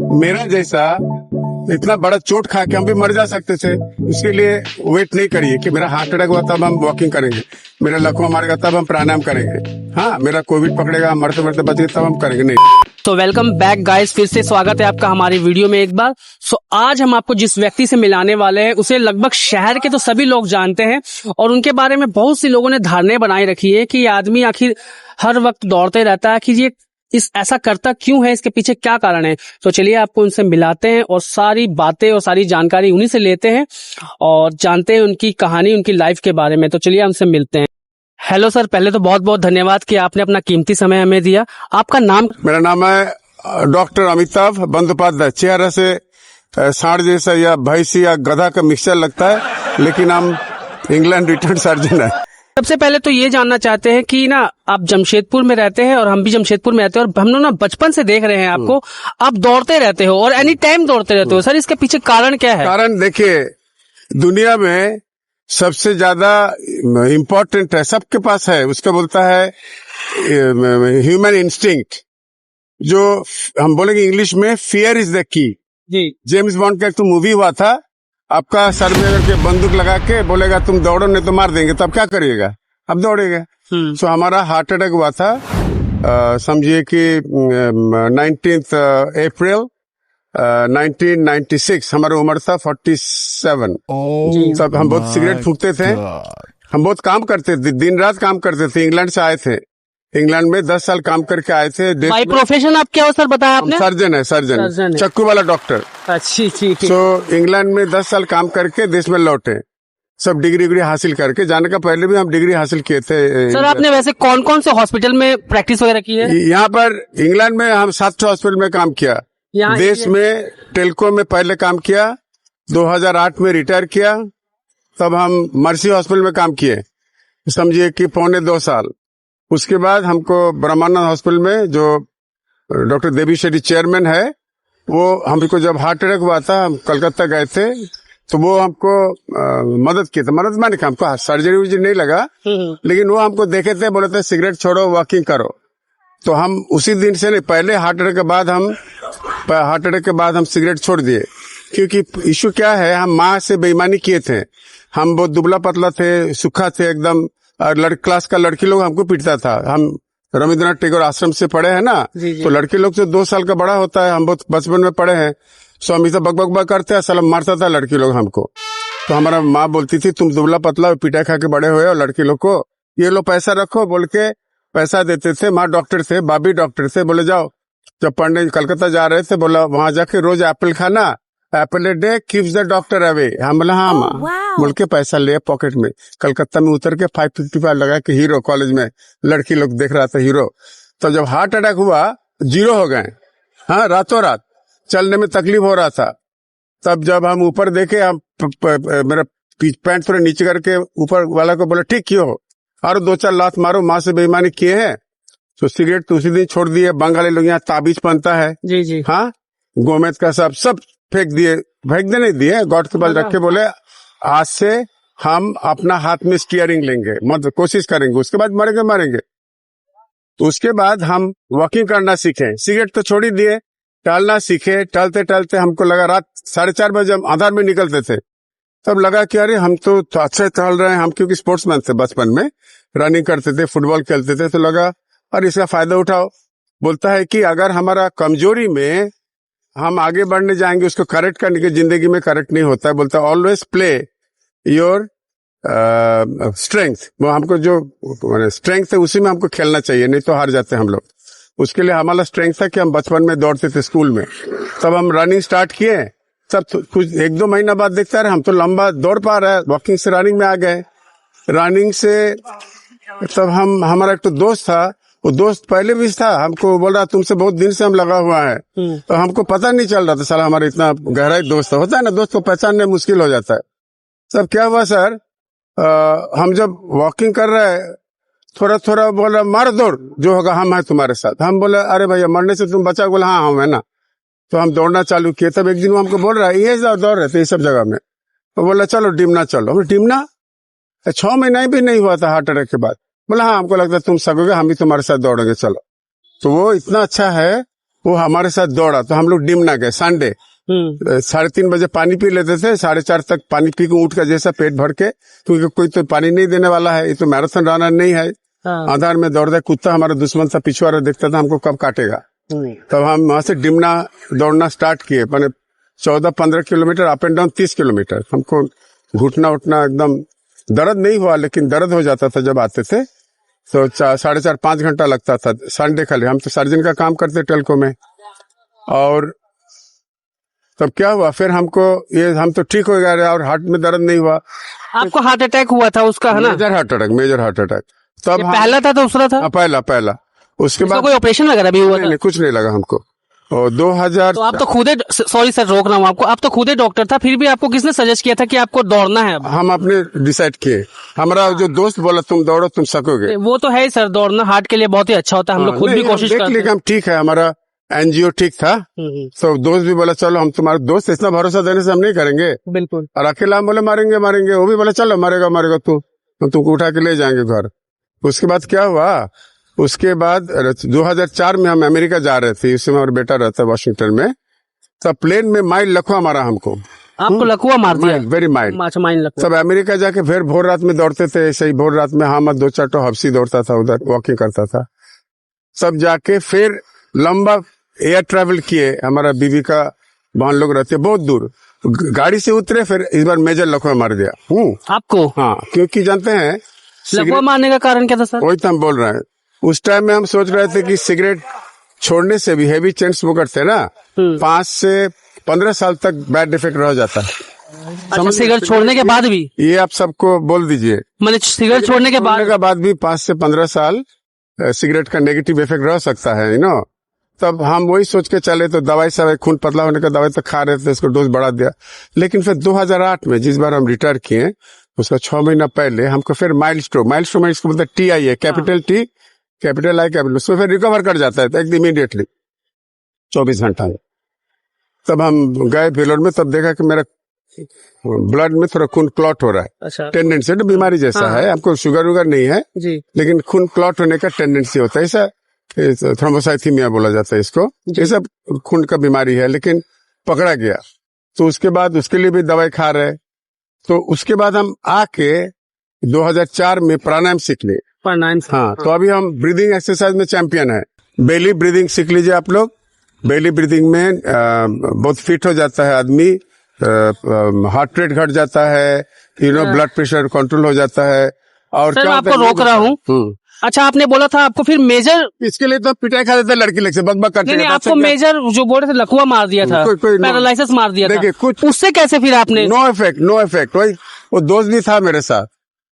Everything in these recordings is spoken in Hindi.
मेरा जैसा इतना बड़ा चोट खा के हम भी मर जा सकते थे। इसके लिए वेट नहीं करिए कि मेरा हार्ट अटैक हुआ तब हम वॉकिंग करेंगे, मेरा लकवा मारेगा तब हम प्राणायाम करेंगे, हाँ मेरा कोविड पकड़ेगा मरते मरते बच गए तब हम करेंगे, नहीं। तो वेलकम बैक गाइस, फिर से स्वागत है आपका हमारी वीडियो में एक बार। आज हम आपको जिस व्यक्ति से मिलाने वाले हैं उसे लगभग शहर के तो सभी लोग जानते हैं और उनके बारे में बहुत सी लोगों ने धारणाएं बनाई रखी है कि ये आदमी आखिर हर वक्त दौड़ते रहता है, कि ये ऐसा करता क्यों है, इसके पीछे क्या कारण है। तो चलिए आपको उनसे मिलाते हैं और सारी बातें और सारी जानकारी उन्हीं से लेते हैं और जानते हैं उनकी कहानी, उनकी लाइफ के बारे में। तो चलिए उनसे मिलते हैं। हेलो सर, पहले तो बहुत बहुत धन्यवाद कि आपने अपना कीमती समय हमें दिया। आपका नाम? मेरा नाम है डॉक्टर अमिताभ बंदोपाध्याय। चेहरा से सांड जैसा या भैंसी या गधा का मिक्सचर लगता है, लेकिन हम इंग्लैंड रिटर्न सर्जन है। सबसे पहले तो ये जानना चाहते हैं कि ना आप जमशेदपुर में रहते हैं और हम भी जमशेदपुर में रहते हैं और हम लोग ना बचपन से देख रहे हैं आपको, आप दौड़ते रहते हो और एनी टाइम दौड़ते रहते हो। सर इसके पीछे कारण क्या है? कारण देखिए, दुनिया में सबसे ज्यादा इम्पोर्टेंट है, सबके पास है, उसका बोलता है ह्यूमन इंस्टिंक्ट, जो हम बोलेंगे इंग्लिश में fear is the key. Ji, James bond का एक तो मूवी हुआ था, आपका सर में अगर के बंदूक लगा के बोलेगा तुम दौड़ो नहीं तो मार देंगे, तब क्या करिएगा? अब दौड़ेगा। सो हमारा हार्ट अटैक हुआ था, समझिए कि 19 अप्रैल 1996। हमारा उम्र था 47। तब हम बहुत सिगरेट फूकते थे, हम बहुत काम करते थे, दिन रात काम करते थे। इंग्लैंड से आए थे, इंग्लैंड में 10 साल काम करके आए थे। बाय प्रोफेशन आप क्या हो सर, बताया आपने? सर्जन है, सर्जन, चक्कू वाला डॉक्टर। अच्छी ठीक है। सो इंग्लैंड में 10 साल काम करके देश में लौटे, सब डिग्री हासिल करके। जाने का पहले भी हम डिग्री हासिल किए थे। सर आपने वैसे कौन कौन से हॉस्पिटल में प्रैक्टिस वगैरह की है? यहाँ पर इंग्लैंड में हम 7 हॉस्पिटल में काम किया। देश में टेल्को में पहले काम किया, 2008 में रिटायर किया, तब हम मर्सी हॉस्पिटल में काम किए, समझिए कि 2.25 साल। उसके बाद हमको ब्रह्मानंद हॉस्पिटल में, जो डॉक्टर देवी शेट्टी चेयरमैन है, वो हमको जब हार्ट अटैक हुआ था, हम कलकत्ता गए थे, तो वो हमको मदद की थी। मदद माने हमको सर्जरी वर्जरी नहीं लगा, लेकिन वो हमको देखे थे, बोले थे सिगरेट छोड़ो, वॉकिंग करो। तो हम उसी दिन से नहीं, पहले हार्ट अटैक के बाद हम सिगरेट छोड़ दिए। क्योंकि इश्यू क्या है, हम माँ से बेईमानी किए थे, हम बहुत दुबला पतला थे, सूखा थे एकदम, और क्लास का लड़की लोग हमको पीटता था। हम रविंद्रनाथ टैगोर आश्रम से पढ़े हैं ना, तो लड़के लोग तो 2 साल का बड़ा होता है, हम बहुत बचपन में पढ़े हैं। सो हम इसे बक करते हैं, साला मारता था लड़की लोग हमको। तो हमारा माँ बोलती थी तुम दुबला पतला पीटा खा के बड़े हुए, और लड़की लोग को ये लो पैसा रखो बोल के पैसा देते थे। माँ डॉक्टर थे, बाबी डॉक्टर थे, बोले जाओ। जब पढ़ने कलकत्ता जा रहे थे, बोला वहां जाके रोज एप्पल खाना, Apple a day keeps the doctor away. हम बोला हाँ माँ, बोल के पैसा ले पॉकेट में। कलकत्ता में उतर के 555 लगा के हीरो कॉलेज में लड़की लोग देख रहा था, हीरो। तो जब हार्ट अटैक हुआ, 0 हो गए, हाँ रातों रात, चलने में तकलीफ हो रहा था। तब जब हम ऊपर देखे, हम मेरा पैंट थोड़ा नीचे करके ऊपर वाला को बोला ठीक क्यों हो, और 2-4 लात मारो, माँ से बेईमानी किए हैं। तो सिगरेट तो उसी दिन छोड़ दिए। बंगाली लोग यहाँ ताबीज पहनता है, जी, हाँ, गोमेद का सब फेंक दिए, फेंक दे नहीं दिए, गॉड के पास रख के बोले आज से हम अपना हाथ में स्टीयरिंग लेंगे, मत कोशिश करेंगे, उसके बाद मरेंगे। तो उसके बाद हम वॉकिंग करना सीखे, सिगरेट तो छोड़ ही दिए, टहलना सीखे। टहलते हमको लगा रात 4:30 बजे हम आधार में निकलते थे, तब लगा कि अरे हम तो अच्छे टहल रहे हैं। हम क्योंकि स्पोर्ट्समैन थे, बचपन में रनिंग करते थे, फुटबॉल खेलते थे, तो लगा और इसका फायदा उठाओ। बोलता है कि अगर हमारा कमजोरी में हम आगे बढ़ने जाएंगे, उसको करेक्ट करने की, जिंदगी में करेक्ट नहीं होता है। बोलता है ऑलवेज प्ले योर स्ट्रेंथ। वो हमको जो स्ट्रेंथ है उसी में हमको खेलना चाहिए, नहीं तो हार जाते हम लोग। उसके लिए हमारा स्ट्रेंथ था कि हम बचपन में दौड़ते थे स्कूल में, तब हम रनिंग स्टार्ट किए। तब कुछ 1-2 महीना बाद देखता रहे हम तो लंबा दौड़ पा रहे हैं, वॉकिंग से रनिंग में आ गए। रनिंग से तब हमारा एक तो दोस्त था, वो दोस्त पहले भी था, हमको बोल रहा तुमसे बहुत दिन से हम लगा हुआ है, तो हमको पता नहीं चल रहा था साला हमारा इतना गहरा दोस्त होता है ना, दोस्त को पहचानने मुश्किल हो जाता है। तब क्या हुआ सर, हम जब वॉकिंग कर रहे हैं, थोड़ा बोल रहा मार दौड़, जो होगा हम हैं तुम्हारे साथ। हम बोले अरे भैया मरने से तुम बचा? बोला हाँ हम है ना। तो हम दौड़ना चालू किए। तब एक दिन वो हमको बोल रहा है ये दौड़ रहे थे ये सब जगह में, तो बोला चलो डिमना चलो। डिमना 6 महीना भी नहीं हुआ था हार्ट अटैक के बाद। बोला हाँ हमको लगता है तुम सकोगे, हम भी तुम्हारे साथ दौड़ेंगे, चलो। तो वो इतना अच्छा है वो हमारे साथ दौड़ा, तो हम लोग डिमना गए संडे। 3:30 बजे पानी पी लेते थे, 4:30 तक पानी पी के उठ कर जैसा पेट भर के, क्योंकि कोई तो पानी नहीं देने वाला है, ये तो मैराथन रनर नहीं है। आधार में दौड़ता कुत्ता हमारा दुश्मन था, पिछुआरा देखता था हमको कब काटेगा। तब हम वहां से डिमना दौड़ना स्टार्ट किए, मैंने 14-15 kilometre up and down 30 kilometre. हमको घुटना उठना एकदम दर्द नहीं हुआ, लेकिन दर्द हो जाता था जब आते थे, तो 4.5-5 घंटा लगता था संडे खाली। हम तो सर्जन का काम करते टेल्को में। और तब क्या हुआ, फिर हमको ये हम तो ठीक हो गए और हार्ट में दर्द नहीं हुआ। आपको हार्ट अटैक हुआ था उसका, है ना? Major heart attack. तब पहला था दूसरा था? पहला। उसके बाद कोई ऑपरेशन वगैरह भी हुआ था? नहीं, कुछ नहीं लगा हमको। और 2000 तो आप तो खुदे, सॉरी सर रोक रहा हूँ आपको, आप तो खुदे डॉक्टर था, फिर भी आपको किसने सजेस्ट किया था कि आपको दौड़ना है? हम अपने डिसाइड किए, हमारा जो दोस्त बोला तुम दौड़ो तुम सकोगे। वो तो है सर, दौड़ना हार्ट के लिए बहुत ही अच्छा होता है, हम लोग खुद भी कोशिश करते हैं। हम ठीक है, हमारा एनजीओ ठीक था, तो दोस्त भी बोला चलो हम तुम्हारे दोस्त, इतना भरोसा देने से हम नहीं करेंगे बिल्कुल। और अकेला हम बोले मारेंगे, वो भी बोला चलो मारेगा तू, हम तुमको उठा के ले जाएंगे घर। उसके बाद क्या हुआ, उसके बाद 2004 में हम अमेरिका जा रहे थे, उसमें हमारा बेटा रहता है वाशिंगटन में, तब प्लेन में माइल लकवा मारा हमको। आपको लकवा मार दिया? Very mile. तब अमेरिका जाके फिर भोर रात में दौड़ते थे, ऐसे ही भोर रात में हम 2-4 तो हफ्सी दौड़ता था, उधर वॉकिंग करता था। तब जाके फिर लंबा एयर ट्रैवल किए, हमारा बीवी का बहन लोग रहते बहुत दूर, गाड़ी से उतरे, फिर इस बार मेजर लकवा मार दिया आपको। हाँ, क्योंकि जानते हैं लकवा मारने का कारण क्या था सर? वही तो हम बोल रहे हैं। उस टाइम में हम सोच रहे थे कि सिगरेट छोड़ने से भी, हेवी चेन स्मोकर थे ना, 5 से 15 साल तक बैड इफेक्ट रह जाता है। अच्छा, सिगरेट छोड़ने के बाद भी? ये आप सबको बोल दीजिए, मतलब सिगरेट छोड़ने के बाद भी 5 से 15 साल सिगरेट का नेगेटिव इफेक्ट रह सकता है, यू नो। तब हम वही सोच के चले, तो दवाई सब खून पतला होने का दवाई तो खा रहे थे, इसको डोज बढ़ा दिया। लेकिन फिर 2008 में जिस बार हम रिटायर किए, उसका 6 महीना पहले हमको फिर माइल्ड स्ट्रोक में, इसको बोलते TI है, capital T capital I capital, उसमें फिर रिकवर कर जाता है एकदम इमीडिएटली 24 घंटा में। तब हम गए वेलोर में, तब देखा कि मेरा ब्लड में थोड़ा खून क्लॉट हो रहा है। अच्छा। टेंडेंसी बीमारी जैसा है, हमको शुगर वुगर नहीं है जी, लेकिन खून क्लॉट होने का टेंडेंसी होता है, ऐसा थ्रोम्बोसाइथीमिया बोला जाता है इसको। ये सब खून का बीमारी है, लेकिन पकड़ा गया, तो उसके बाद उसके लिए भी दवाई खा रहे। तो उसके बाद हम आके 2004 में प्राणायाम सीख लिए। हाँ, तो अभी हम ब्रीदिंग एक्सरसाइज में चैंपियन है। बेली ब्रीदिंग सीख लीजिए आप लोग। बेली ब्रीदिंग में बहुत फिट हो जाता है आदमी, हार्ट रेट घट जाता है, ब्लड प्रेशर कंट्रोल हो जाता है। और सर, मैं आपको रोक रहा हूँ। अच्छा, आपने बोला था आपको फिर मेजर, इसके लिए तो पिटाई खा देते लड़की लोग से, बकबक करते। नहीं, आपको मेजर जो बोल रहे थे लकवा मार दिया था, पैरालिसिस मार दिया था। देखिए कुछ उससे कैसे फिर आपने? No effect. वही वो दोस्त भी था मेरे साथ,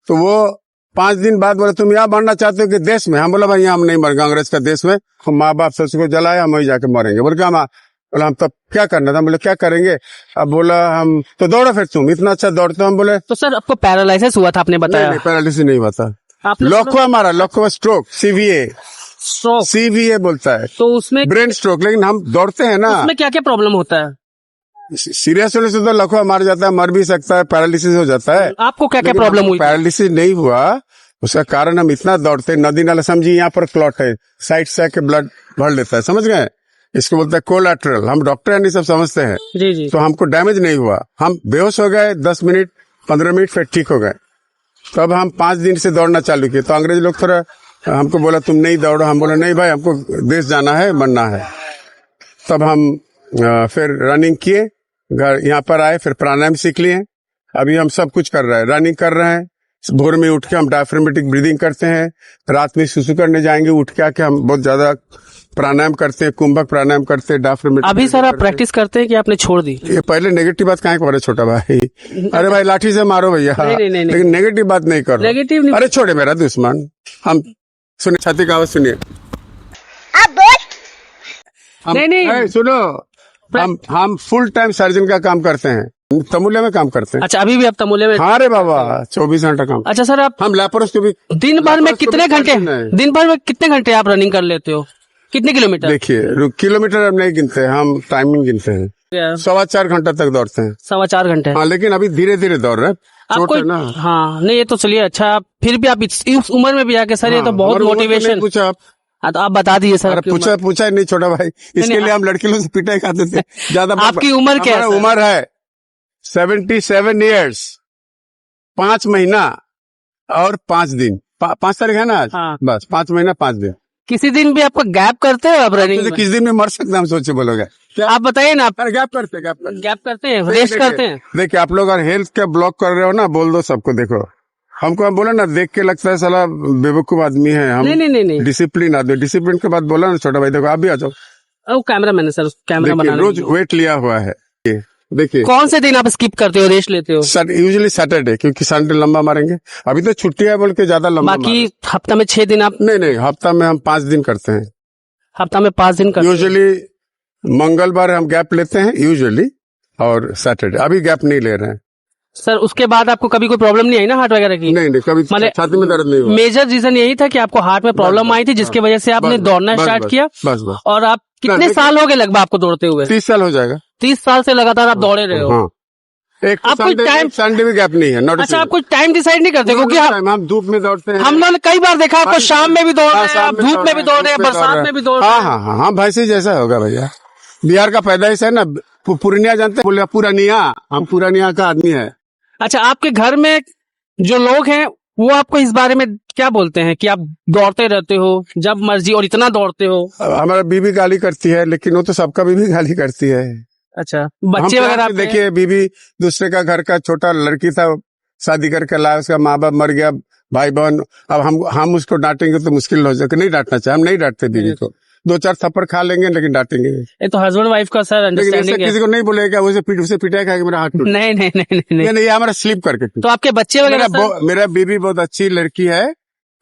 तो वो 5 दिन बाद बोला तुम यहाँ मरना चाहते हो कि देश में? हम बोला भाई यहाँ हम नहीं मरेंगे, अंग्रेज का देश में, हम माँ बाप ससुर को जलाया, हम वही जाके मरेंगे। बोले क्या बोला हम तब क्या करना था? बोले क्या करेंगे? अब बोला हम तो दौड़ो, फिर तुम इतना अच्छा दौड़ते हो। हम बोले तो सर आपको पैरालिसिस हुआ था, आपने बताया? नहीं, पैरालिसिस नहीं हुआ था, लकवा मारा, लकवा स्ट्रोक, CVA बोलता है, तो उसमें ब्रेन स्ट्रोक। लेकिन हम दौड़ते हैं ना, उसमें क्या क्या प्रॉब्लम होता है? सीरियस होने से तो लकवा मार जाता है, मर भी सकता है, पैरालिसिस हो जाता है। आपको क्या क्या प्रॉब्लम हुई? पैरालिसिस नहीं हुआ, उसका कारण हम इतना दौड़ते, नदी नाला समझिए, यहाँ पर क्लॉट है, साइड से आके ब्लड भर लेता है, समझ गए? इसको बोलते हैं कोलैटरल। हम डॉक्टर हैं, नहीं सब समझते हैं। जी। तो हमको डैमेज नहीं हुआ, हम बेहोश हो गए 10 मिनट 15 मिनट, फिर ठीक हो गए। तब हम 5 दिन से दौड़ना चालू किए, तो अंग्रेज लोग थोड़ा हमको बोला तुम नहीं दौड़ो। हम बोला नहीं भाई, हमको देश जाना है, मरना है। तब हम फिर रनिंग किए, घर यहाँ पर आए, फिर प्राणायाम सीख लिए। अभी हम सब कुछ कर रहे हैं, रनिंग कर रहे हैं, भोर में उठ के हम डायफ्रामेटिक ब्रीदिंग करते हैं, रात में सुसु करने जाएंगे, उठ के आके हम बहुत ज्यादा प्राणायाम करते हैं, कुंभक प्राणायाम करते हैं, डायफ्रामेटिक। अभी सर आप प्रैक्टिस करते हैं कि आपने छोड़ दी? ये पहले नेगेटिव बात कहाँ करे छोटा भाई? अरे भाई लाठी से मारो भैया, नहीं। लेकिन नेगेटिव बात नहीं करो। नेगेटिव नहीं। अरे छोड़े मेरा दुश्मन। हम सुनिए, छाती का आवाज सुनिए। नहीं सुनो, हम फुल टाइम सर्जन का काम करते हैं, तमुले में काम करते हैं। अच्छा, अभी भी आप तमुले में? हाँ रे बाबा, 24 घंटा काम। अच्छा सर, आप हम लैप्रोस्कोपी दिन भर में कितने घंटे आप रनिंग कर लेते हो? कितने किलोमीटर? देखिए किलोमीटर हम नहीं गिनते, हम टाइमिंग गिनते हैं। 4.25 घंटा तक दौड़ते हैं। 4.25 घंटे? हाँ, लेकिन अभी धीरे धीरे दौड़ रहे हैं, चोट है ना। हाँ, नहीं ये तो चलिए अच्छा, फिर भी आप इस उम्र में भी आके सर, ये तो बहुत मोटिवेशन। पूछा आप, हाँ, तो आप बता दीजिए सर। अरे पूछा ही नहीं छोटा भाई, इसके लिए हम लड़के लोग से पिटाई खाते थे ज्यादा। आपकी उम्र क्या है? उम्र है 77 ईयर्स 5 महीना और 5 दिन। 5 तारीख है ना आज? हाँ। बस 5 महीना 5 दिन। किसी दिन भी आपका गैप करते हो आप रनिंग में? किस दिन में मर सकते हम सोचे बोलोगे क्या? आप बताइए ना। आप गैप करते हैं, रेस्ट करते हैं? देखिए आप लोग अगर हेल्थ का ब्लॉक कर रहे हो ना, बोल दो सबको। देखो हमको, हम बोला ना, देख के लगता है साला बेवकूफ आदमी है हम। नहीं। डिसिप्लिन आदमी। डिसिप्लिन के बाद बोला ना छोटा भाई, देखो आप भी आ जाओ। वो कैमरा मैन है सर, कैमरा बनाने रोज वेट लिया हुआ है। देखिए कौन से दिन आप स्किप करते हो, रेस्ट लेते हो? यूजुअली सैटरडे, क्योंकि संडे लंबा मारेंगे। अभी तो छुट्टी है बोल के ज्यादा लंबा। बाकी हफ्ता में 6 दिन आप? नहीं, हफ्ता में हम 5 दिन करते हैं। हफ्ता में 5 दिन करते हैं। यूजुअली मंगलवार हम गैप लेते हैं यूजुअली, और सैटरडे। अभी गैप नहीं ले रहे हैं सर। उसके बाद आपको कभी कोई प्रॉब्लम नहीं आई ना हार्ट वगैरह की? नहीं, कभी छाती में दर्द नहीं हुआ। मेजर रीजन यही था कि आपको हार्ट में प्रॉब्लम आई थी, जिसकी वजह से आपने दौड़ना स्टार्ट किया। बस। और आप कितने साल हो गए लगभग आपको दौड़ते हुए? 30 साल हो जाएगा। 30 साल से लगातार आप दौड़े रहे हो? हाँ। एक संडे भी गैप नहीं है। अच्छा, आप कुछ टाइम डिसाइड नहीं करते? क्योंकि हम धूप में दौड़ते हैं। हम लोगों ने कई बार देखा आपको शाम में भी दौड़ रहे हैं, धूप में भी दौड़ रहे हैं, बरसात में भी दौड़ रहे हैं। हाँ भाई से जैसा होगा भैया। बिहार का पैदाइश है ना, पूर्णिया जानते हैं? बोले पुरानिया, हम पुरानिया का आदमी है। अच्छा, आपके घर में जो लोग हैं वो आपको इस बारे में क्या बोलते हैं कि आप दौड़ते रहते हो जब मर्जी और इतना दौड़ते हो? हमारा बीवी गाली करती है, लेकिन वो तो सबका बीवी गाली करती है। अच्छा, बच्चे वगैरह? देखिए बीवी दूसरे का घर का छोटा लड़की था, शादी करके लाया, उसका माँ बाप मर गया, भाई बहन। अब हम उसको डांटेंगे तो मुश्किल हो जाएगा। नहीं डांटना चाहिए, हम नहीं डांटते बीवी को। 2-4 थप्पड़ खा लेंगे लेकिन डांटेंगे। ये तो हस्बैंड वाइफ का सर अंडरस्टैंडिंग है। किसी को नहीं बोलेगा उसे पिटाई खाएगा मेरा हाथ टूट। नहीं, ये हमारा स्लिप करके। तो आपके बच्चे वगैरह? मेरा बीवी बहुत अच्छी लड़की है,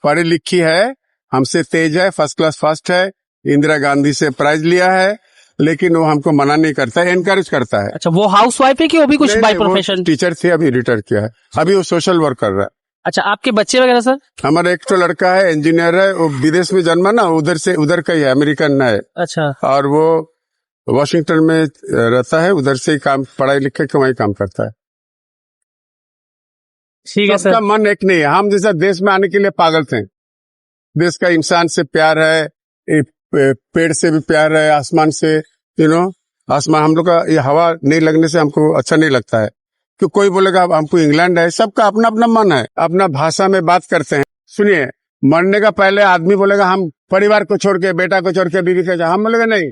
पढ़ी लिखी है, हमसे तेज है, फर्स्ट क्लास फर्स्ट है, इंदिरा गांधी से प्राइज लिया है, लेकिन वो हमको मना नहीं करता है, एनकरेज करता है। अच्छा, वो हाउस वाइफ है कि वो भी कुछ बाय प्रोफेशन? टीचर थे, अभी रिटायर किया है, अभी वो सोशल वर्क कर रहा है। अच्छा, आपके बच्चे वगैरह सर? हमारा एक तो लड़का है, इंजीनियर है, वो विदेश में जन्मा ना, उधर का ही है, अमेरिकन है। अच्छा। और वो वॉशिंगटन में रहता है, उधर से ही काम, पढ़ाई लिखे के वही काम करता है। ठीक है सर। सबका मन एक नहीं है। हम जैसा देश में आने के लिए पागल थे। देश का इंसान से प्यार है, पेड़ से भी प्यार है, आसमान से, आसमान। हम लोग का ये हवा नहीं लगने से हमको अच्छा नहीं लगता है कि कोई बोलेगा हमको इंग्लैंड है। सबका अपना अपना मन है, अपना भाषा में बात करते हैं। सुनिए, मरने का पहले आदमी बोलेगा हम परिवार को छोड़ के, बेटा को छोड़ के, बीवी को, हम बोलेगा नहीं,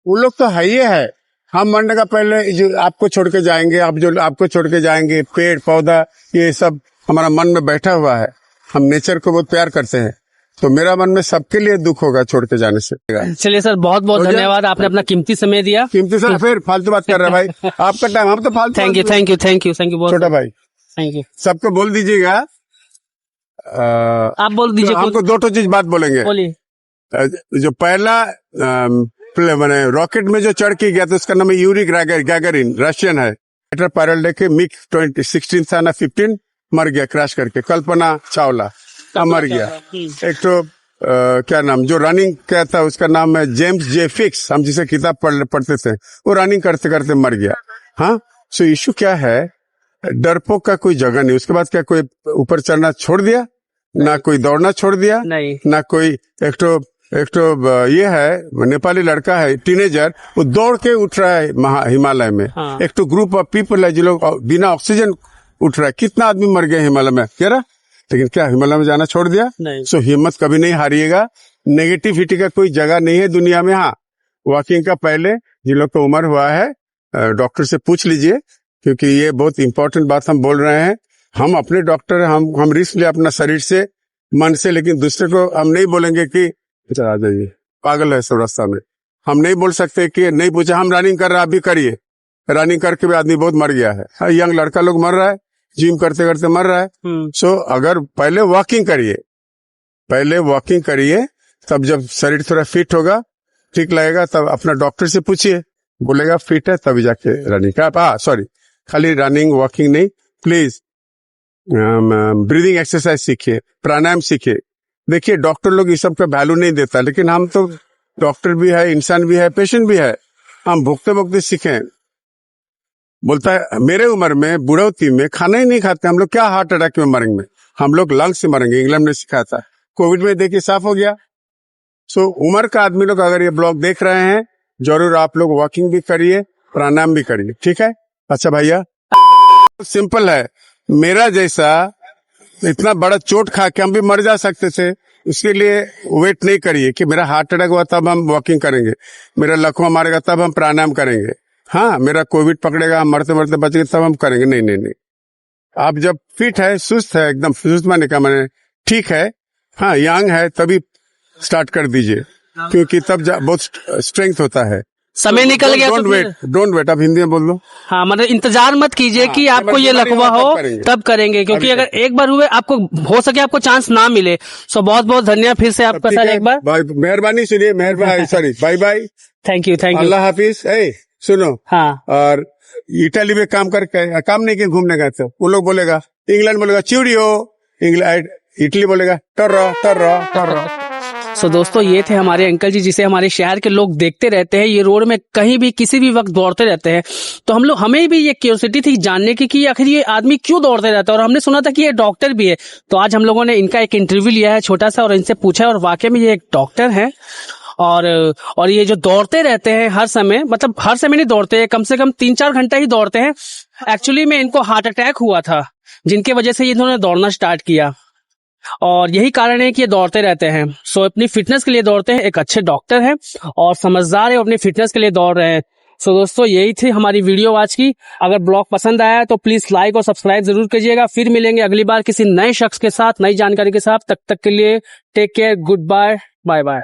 वो लोग तो है ही है। हम मरने का पहले जो आपको छोड़ के जाएंगे, आप जो आपको छोड़ के जाएंगे, पेड़ पौधा, ये सब हमारा मन में बैठा हुआ है। हम नेचर को बहुत प्यार करते हैं, तो मेरा मन में सबके लिए दुख होगा छोड़ के जाने से। चलिए सर, बहुत बहुत धन्यवाद, आपने अपना कीमती समय दिया। कीमती सर, फिर फालतू बात कर रहे हैं भाई। आपका टाइम, हम तो फालतू। थैंक यू छोटा भाई, थैंक यू। सबको बोल दीजिएगा। आप बोल दीजिए। हमको 2 चीज बात बोलेंगे। बोलिए। जो पहला मैंने रॉकेट में जो चढ़ के गया था, उसका नाम है यूरी गैगरिन, रशियन है। पैरल लेके मिग 16 था ना 15, मर गया क्रैश करके। कल्पना चावला मर गया। एक तो क्या नाम, जो रनिंग क्या था, उसका नाम है जेम्स जे फिक्स, हम जिसे किताब पढ़ते थे, वो रनिंग करते करते मर गया। हाँ, सो इशू क्या है, डरपोक का कोई जगह नहीं। उसके बाद क्या कोई ऊपर चढ़ना छोड़ दिया, ना कोई दौड़ना छोड़ दिया, ना कोई। एक तो ये है नेपाली लड़का है, टीनेजर, वो दौड़ के उठ रहा है हिमालय में। हाँ। एक तो ग्रुप ऑफ पीपल है जो लोग बिना ऑक्सीजन उठ रहा है। कितना आदमी मर गया हिमालय में, कह रहा, लेकिन क्या हिमालय में जाना छोड़ दिया? सो हिम्मत कभी नहीं हारिएगा। नेगेटिविटी का कोई जगह नहीं है दुनिया में। हाँ, वॉकिंग का पहले जिन लोग को उम्र हुआ है, डॉक्टर से पूछ लीजिए, क्योंकि ये बहुत इंपॉर्टेंट बात हम बोल रहे हैं। हम अपने डॉक्टर, हम रिस्क ले अपना शरीर से, मन से, लेकिन दूसरे को हम नहीं बोलेंगे कि आ जाइए, पागल है सब रास्ता में। हम नहीं बोल सकते कि नहीं पूछा, हम रनिंग कर रहे हैं, आप भी करिए। रनिंग करके भी आदमी बहुत मर गया है। यंग लड़का लोग मर रहा है, जिम करते करते मर रहा है। सो अगर पहले वॉकिंग करिए, तब जब शरीर थोड़ा फिट होगा, ठीक लगेगा, तब अपना डॉक्टर से पूछिए, बोलेगा फिट है तभी जाके रनिंग का। सॉरी, खाली रनिंग वॉकिंग नहीं, प्लीज ब्रीदिंग एक्सरसाइज सीखिए, प्राणायाम सीखिए। देखिए, डॉक्टर लोग इस सब का वैल्यू नहीं देता, लेकिन हम तो डॉक्टर भी है, इंसान भी है, पेशेंट भी है। हम भुगते भुगते सीखें। बोलता है मेरे उम्र में, बुढ़ौती में खाना ही नहीं खाते हम लोग, क्या हार्ट अटैक में मरेंगे? हम लोग लंग से मरेंगे। इंग्लैंड ने सिखाया था, कोविड में देखिए साफ हो गया। सो उम्र का आदमी लोग अगर ये ब्लॉग देख रहे हैं, जरूर आप लोग वॉकिंग भी करिए, प्राणायाम भी करिए, ठीक है। अच्छा भैया, सिंपल है, मेरा जैसा इतना बड़ा चोट खा के हम भी मर जा सकते थे, इसके लिए वेट नहीं करिए कि मेरा हार्ट अटैक हुआ तब हम वॉकिंग करेंगे, मेरा लकवा मारेगा तब हम प्राणायाम करेंगे, हाँ मेरा कोविड पकड़ेगा हम मरते मरते बच गए तब हम करेंगे। नहीं नहीं नहीं, आप जब फिट है, सुस्त है, एकदम सुस्त माने का मैंने ठीक है, हाँ यंग है, तभी स्टार्ट कर दीजिए, क्योंकि तब बहुत स्ट्रेंथ होता है। समय निकल गया तो डोंट वेट, आप हिंदी में बोल लो। हाँ, मतलब इंतजार मत कीजिए कि आपको ये लकवा हो तब करेंगे, क्योंकि अगर एक बार हुए आपको हो सके आपको चांस ना मिले। सो बहुत बहुत धन्यवाद फिर से आपका सर, एक बार मेहरबानी, सुनिए, मेहरबानी, sorry, bye bye, thank you अल्लाह हाफिज। सुनो, हाँ, और इटली में काम करके काम नहीं किया, घूमने गए थे, वो लोग बोलेगा, इंग्लैंड बोलेगा चिड़ियो, इटली बोलेगा टर्रा टर्रा टर्रा। सो दोस्तों, ये थे हमारे अंकल जी, जिसे हमारे शहर के लोग देखते रहते हैं, ये रोड में कहीं भी किसी भी वक्त दौड़ते रहते हैं। तो हमें भी ये क्यूरियोसिटी थी जानने की कि आखिर ये आदमी क्यों दौड़ते रहता है, और हमने सुना था कि ये डॉक्टर भी है। तो आज हम लोगों ने इनका एक इंटरव्यू लिया है छोटा सा, और इनसे पूछा, और वाकई में ये एक डॉक्टर है। और ये जो दौड़ते रहते हैं हर समय, मतलब हर समय नहीं दौड़ते हैं, कम से कम 3-4 घंटा ही दौड़ते हैं। एक्चुअली में इनको हार्ट अटैक हुआ था, जिनके वजह से इन्होंने दौड़ना स्टार्ट किया, और यही कारण है कि ये दौड़ते रहते हैं। सो अपनी फिटनेस के लिए दौड़ते हैं, एक अच्छे डॉक्टर हैं और समझदार है, अपनी फिटनेस के लिए दौड़ रहे हैं। सो दोस्तों, यही थी हमारी वीडियो आज की। अगर ब्लॉग पसंद आया तो प्लीज लाइक और सब्सक्राइब जरूर कीजिएगा। फिर मिलेंगे अगली बार किसी नए शख्स के साथ, नई जानकारी के साथ। तब तक के लिए take care, goodbye, bye bye.